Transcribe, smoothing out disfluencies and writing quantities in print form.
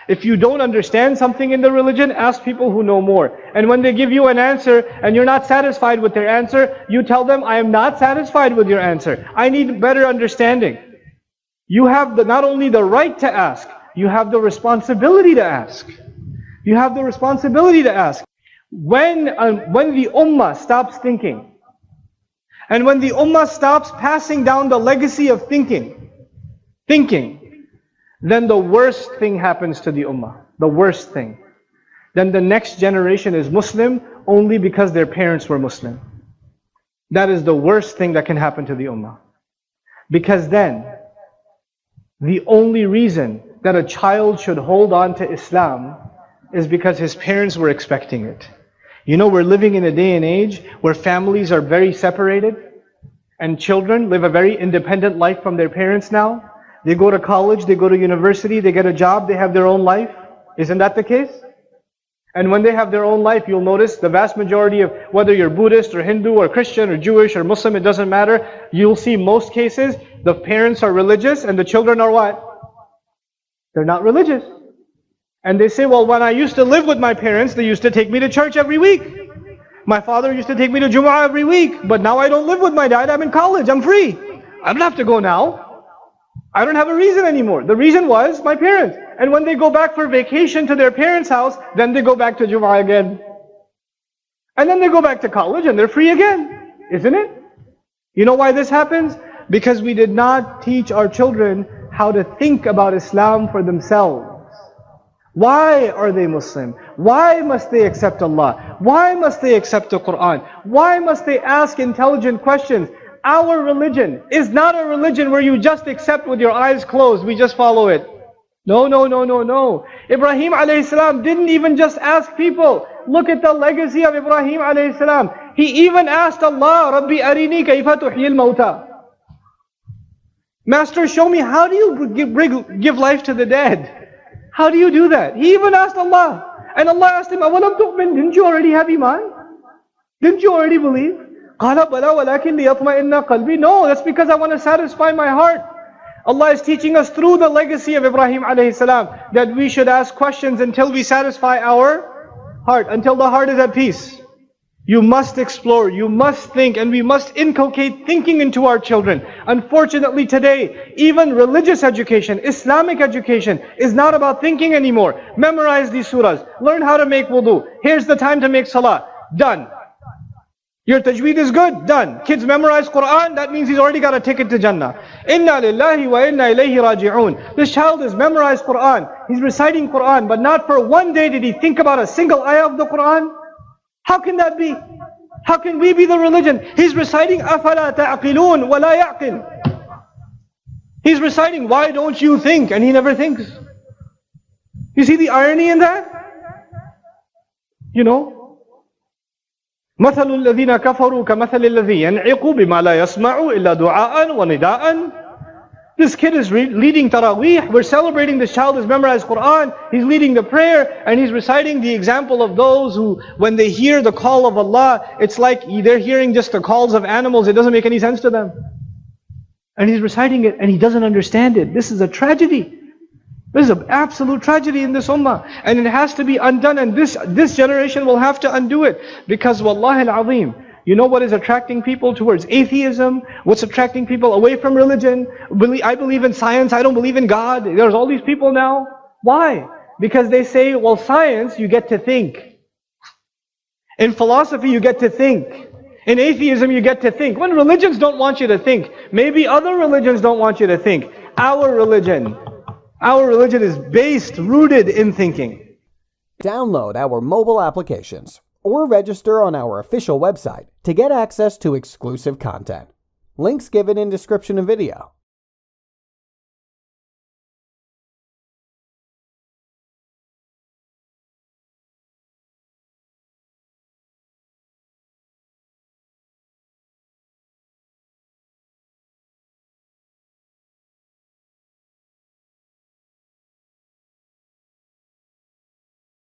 If you don't understand something in the religion, ask people who know more. And when they give you an answer and you're not satisfied with their answer, you tell them, I am not satisfied with your answer. I need better understanding. You have not only the right to ask, you have the responsibility to ask. You have the responsibility to ask. When the ummah stops thinking, and when the ummah stops passing down the legacy of thinking, then the worst thing happens to the ummah. The worst thing. Then the next generation is Muslim only because their parents were Muslim. That is the worst thing that can happen to the ummah. Because then, the only reason that a child should hold on to Islam is because his parents were expecting it. You know, we're living in a day and age where families are very separated and children live a very independent life from their parents now. They go to college, they go to university, they get a job, they have their own life. Isn't that the case? And when they have their own life, you'll notice the vast majority of, whether you're Buddhist or Hindu or Christian or Jewish or Muslim, it doesn't matter. You'll see most cases, the parents are religious and the children are what? They're not religious. And they say, well, when I used to live with my parents, they used to take me to church every week. My father used to take me to Jumu'ah every week. But now I don't live with my dad, I'm in college, I'm free. I don't have to go now. I don't have a reason anymore. The reason was my parents. And when they go back for vacation to their parents' house, then they go back to Jumu'ah again. And then they go back to college and they're free again. Isn't it? You know why this happens? Because we did not teach our children how to think about Islam for themselves. Why are they Muslim? Why must they accept Allah? Why must they accept the Qur'an? Why must they ask intelligent questions? Our religion is not a religion where you just accept with your eyes closed, we just follow it. No, no, no, no, no. Ibrahim alayhi salam didn't even just ask people. Look at the legacy of Ibrahim alayhi salam. He even asked Allah, Rabbi arini kayfa tuhyil mawta. Master, show me, how do you give life to the dead? How do you do that? He even asked Allah. And Allah asked him, awalam tu'min, didn't you already have iman? Didn't you already believe? قَالَ بَلَا وَلَكِنْ لِيَطْمَئِنَّ قَلْبِي. No, that's because I want to satisfy my heart. Allah is teaching us through the legacy of Ibrahim alayhi salam that we should ask questions until we satisfy our heart, until the heart is at peace. You must explore, you must think, and we must inculcate thinking into our children. Unfortunately today, even religious education, Islamic education, is not about thinking anymore. Memorize these surahs, learn how to make wudu. Here's the time to make salah. Done. Your tajweed is good, done. Kids memorize Qur'an, that means he's already got a ticket to Jannah. Inna lillahi wa inna ilayhi raji'un. This child has memorized Qur'an, he's reciting Qur'an, but not for one day did he think about a single ayah of the Qur'an. How can that be? How can we be the religion? He's reciting أَفَلَا تَعْقِلُونَ وَلَا يَعْقِلُ. He's reciting, why don't you think? And he never thinks. You see the irony in that? You know? مَثَلُ الَّذِينَ كَفَرُوا كَمَثَلِ الَّذِي يَنْعِقُ بِمَا لَا يَسْمَعُ إِلَّا دُعَاءً وَنِدَاءً. This kid is leading Taraweeh. We're celebrating this child has memorized Qur'an. He's leading the prayer and he's reciting the example of those who, when they hear the call of Allah, it's like they're hearing just the calls of animals. It doesn't make any sense to them. And he's reciting it and he doesn't understand it. This is a tragedy. This is an absolute tragedy in this ummah. And it has to be undone, and this generation will have to undo it. Because wallahi al-azim, you know what is attracting people towards atheism? What's attracting people away from religion? I believe in science, I don't believe in God. There's all these people now. Why? Because they say, well, science, you get to think. In philosophy, you get to think. In atheism, you get to think. When religions don't want you to think, maybe other religions don't want you to think. Our religion is based, rooted in thinking. Download our mobile applications or register on our official website to get access to exclusive content. Links given in description of video.